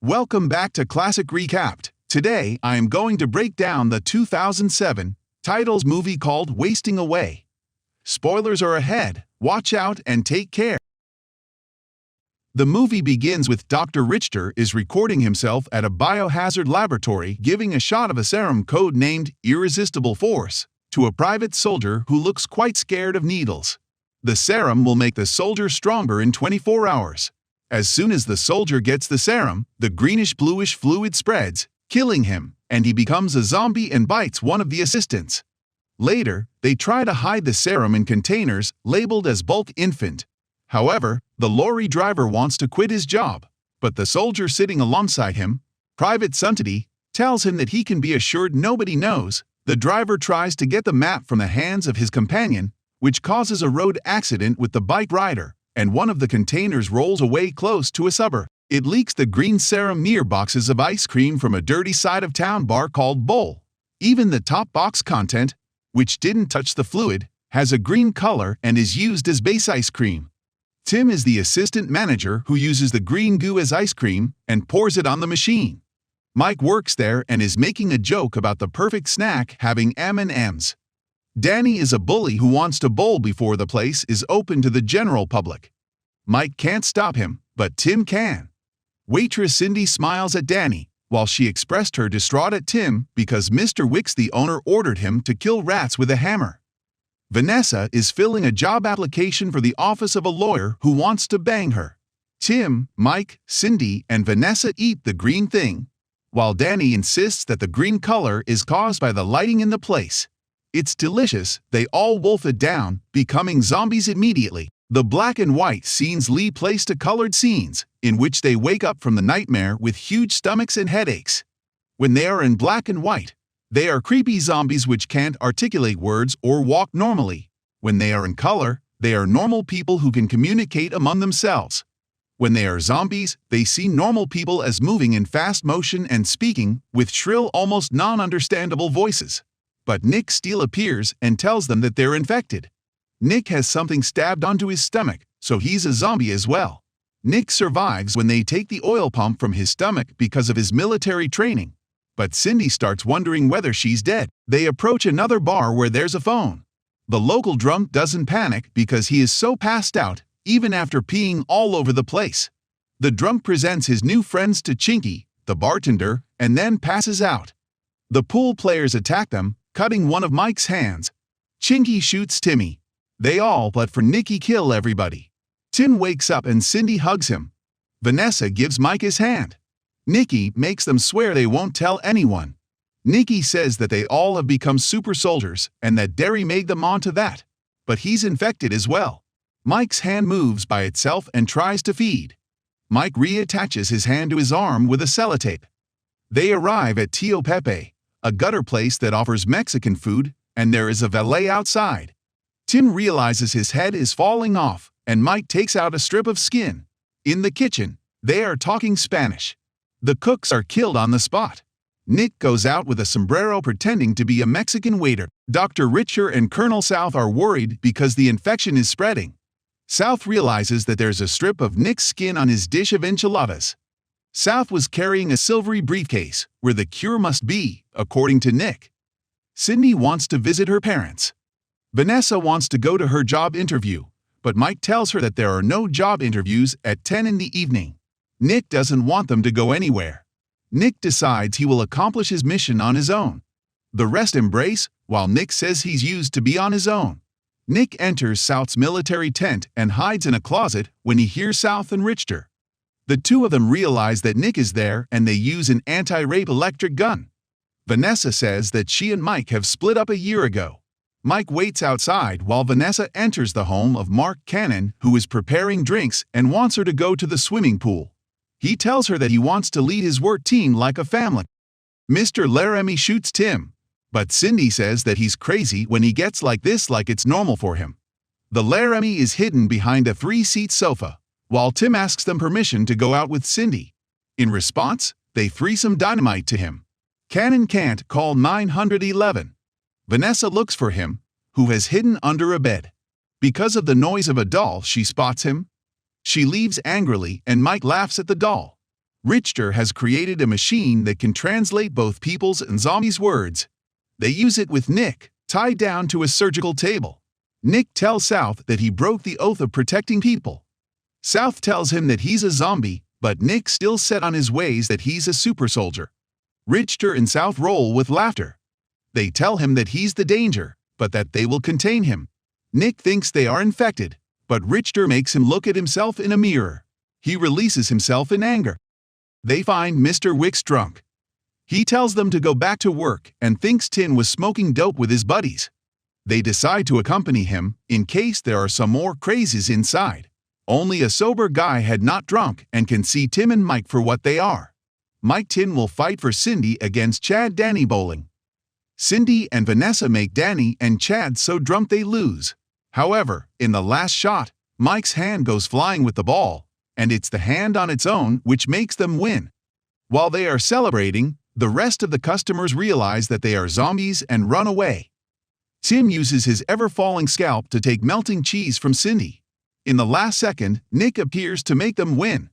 Welcome back to Classic Recapped. Today, I am going to break down the 2007 titles movie called Wasting Away. Spoilers are ahead, watch out and take care. The movie begins with Dr. Richter is recording himself at a biohazard laboratory giving a shot of a serum code named Irresistible Force to a private soldier who looks quite scared of needles. The serum will make the soldier stronger in 24 hours. As soon as the soldier gets the serum, the greenish-bluish fluid spreads, killing him, and he becomes a zombie and bites one of the assistants. Later, they try to hide the serum in containers labeled as bulk infant. However, the lorry driver wants to quit his job, but the soldier sitting alongside him, Private Suntity, tells him that he can be assured nobody knows. The driver tries to get the map from the hands of his companion, which causes a road accident with the bike rider, and one of the containers rolls away close to a suburb. It leaks the green serum near boxes of ice cream from a dirty side-of-town bar called Bowl. Even the top box content, which didn't touch the fluid, has a green color and is used as base ice cream. Tim is the assistant manager who uses the green goo as ice cream and pours it on the machine. Mike works there and is making a joke about the perfect snack having M&Ms. Danny is a bully who wants to bowl before the place is open to the general public. Mike can't stop him, but Tim can. Waitress Cindy smiles at Danny, while she expressed her distraught at Tim because Mr. Wicks the owner ordered him to kill rats with a hammer. Vanessa is filling a job application for the office of a lawyer who wants to bang her. Tim, Mike, Cindy, and Vanessa eat the green thing, while Danny insists that the green color is caused by the lighting in the place. It's delicious, they all wolf it down, becoming zombies immediately. The black and white scenes lead place to colored scenes, in which they wake up from the nightmare with huge stomachs and headaches. When they are in black and white, they are creepy zombies which can't articulate words or walk normally. When they are in color, they are normal people who can communicate among themselves. When they are zombies, they see normal people as moving in fast motion and speaking with shrill, almost non-understandable voices. But Nick Steele appears and tells them that they're infected. Nick has something stabbed onto his stomach, so he's a zombie as well. Nick survives when they take the oil pump from his stomach because of his military training. But Cindy starts wondering whether she's dead. They approach another bar where there's a phone. The local drunk doesn't panic because he is so passed out, even after peeing all over the place. The drunk presents his new friends to Chinky, the bartender, and then passes out. The pool players attack them, cutting one of Mike's hands. Chinky shoots Timmy. They all but for Nicky kill everybody. Tim wakes up and Cindy hugs him. Vanessa gives Mike his hand. Nicky makes them swear they won't tell anyone. Nicky says that they all have become super soldiers and that Derry made them onto that. But he's infected as well. Mike's hand moves by itself and tries to feed. Mike reattaches his hand to his arm with a sellotape. They arrive at Tio Pepe, a gutter place that offers Mexican food, and there is a valet outside. Tim realizes his head is falling off, and Mike takes out a strip of skin. In the kitchen, they are talking Spanish. The cooks are killed on the spot. Nick goes out with a sombrero pretending to be a Mexican waiter. Dr. Richter and Colonel South are worried because the infection is spreading. South realizes that there's a strip of Nick's skin on his dish of enchiladas. South was carrying a silvery briefcase, where the cure must be, according to Nick. Cindy wants to visit her parents. Vanessa wants to go to her job interview, but Mike tells her that there are no job interviews at 10 in the evening. Nick doesn't want them to go anywhere. Nick decides he will accomplish his mission on his own. The rest embrace, while Nick says he's used to be on his own. Nick enters South's military tent and hides in a closet when he hears South and Richter. The two of them realize that Nick is there and they use an anti-rape electric gun. Vanessa says that she and Mike have split up a year ago. Mike waits outside while Vanessa enters the home of Mark Cannon, who is preparing drinks and wants her to go to the swimming pool. He tells her that he wants to lead his work team like a family. Mr. Laramie shoots Tim, but Cindy says that he's crazy when he gets like this like it's normal for him. The Laramie is hidden behind a 3-seat sofa, while Tim asks them permission to go out with Cindy. In response, they throw some dynamite to him. Cannon can't call 911. Vanessa looks for him, who has hidden under a bed. Because of the noise of a doll, she spots him. She leaves angrily and Mike laughs at the doll. Richter has created a machine that can translate both people's and zombies' words. They use it with Nick, tied down to a surgical table. Nick tells South that he broke the oath of protecting people. South tells him that he's a zombie, but Nick still set on his ways that he's a super soldier. Richter and South roll with laughter. They tell him that he's the danger, but that they will contain him. Nick thinks they are infected, but Richter makes him look at himself in a mirror. He releases himself in anger. They find Mr. Wicks drunk. He tells them to go back to work and thinks Tin was smoking dope with his buddies. They decide to accompany him in case there are some more crazies inside. Only a sober guy had not drunk and can see Tim and Mike for what they are. Mike Tin will fight for Cindy against Chad Danny Bowling. Cindy and Vanessa make Danny and Chad so drunk they lose. However, in the last shot, Mike's hand goes flying with the ball, and it's the hand on its own which makes them win. While they are celebrating, the rest of the customers realize that they are zombies and run away. Tim uses his ever-falling scalp to take melting cheese from Cindy. In the last second, Nick appears to make them win.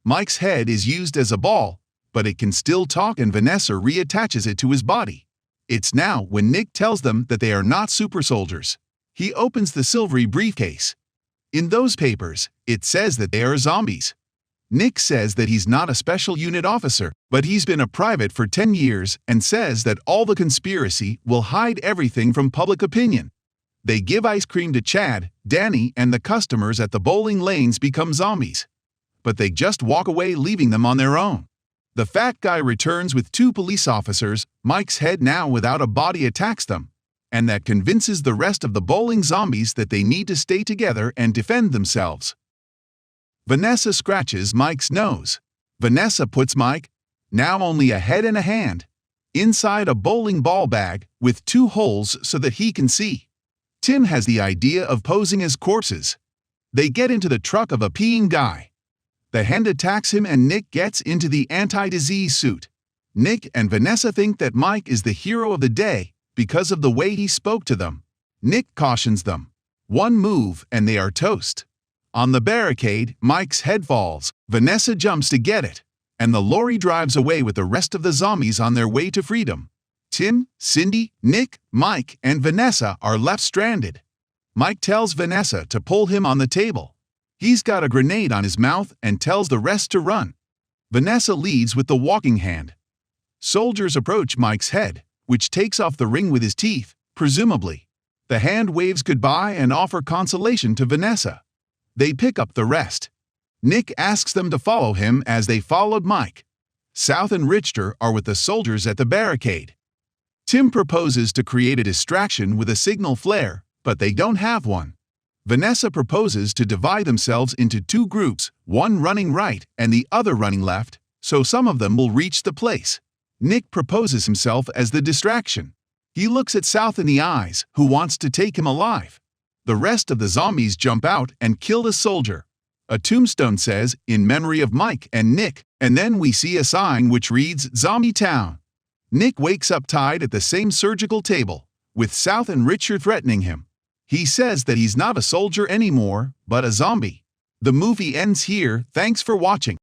Mike's head is used as a ball, but it can still talk and Vanessa reattaches it to his body. It's now when Nick tells them that they are not super soldiers. He opens the silvery briefcase. In those papers, it says that they are zombies. Nick says that he's not a special unit officer, but he's been a private for 10 years and says that all the conspiracy will hide everything from public opinion. They give ice cream to Chad, Danny, and the customers at the bowling lanes become zombies. But they just walk away, leaving them on their own. The fat guy returns with 2 police officers. Mike's head, now without a body, attacks them, and that convinces the rest of the bowling zombies that they need to stay together and defend themselves. Vanessa scratches Mike's nose. Vanessa puts Mike, now only a head and a hand, inside a bowling ball bag with 2 holes so that he can see. Tim has the idea of posing as corpses. They get into the truck of a peeing guy. The hand attacks him and Nick gets into the anti-disease suit. Nick and Vanessa think that Mike is the hero of the day because of the way he spoke to them. Nick cautions them. One move and they are toast. On the barricade, Mike's head falls. Vanessa jumps to get it, and the lorry drives away with the rest of the zombies on their way to freedom. Tim, Cindy, Nick, Mike, and Vanessa are left stranded. Mike tells Vanessa to pull him on the table. He's got a grenade on his mouth and tells the rest to run. Vanessa leads with the walking hand. Soldiers approach Mike's head, which takes off the ring with his teeth, presumably. The hand waves goodbye and offer consolation to Vanessa. They pick up the rest. Nick asks them to follow him as they followed Mike. South and Richter are with the soldiers at the barricade. Tim proposes to create a distraction with a signal flare, but they don't have one. Vanessa proposes to divide themselves into 2 groups, one running right and the other running left, so some of them will reach the place. Nick proposes himself as the distraction. He looks at South in the eyes, who wants to take him alive. The rest of the zombies jump out and kill the soldier. A tombstone says, "In memory of Mike and Nick," and then we see a sign which reads, "Zombie Town." Nick wakes up tied at the same surgical table, with South and Richard threatening him. He says that he's not a soldier anymore, but a zombie. The movie ends here. Thanks for watching.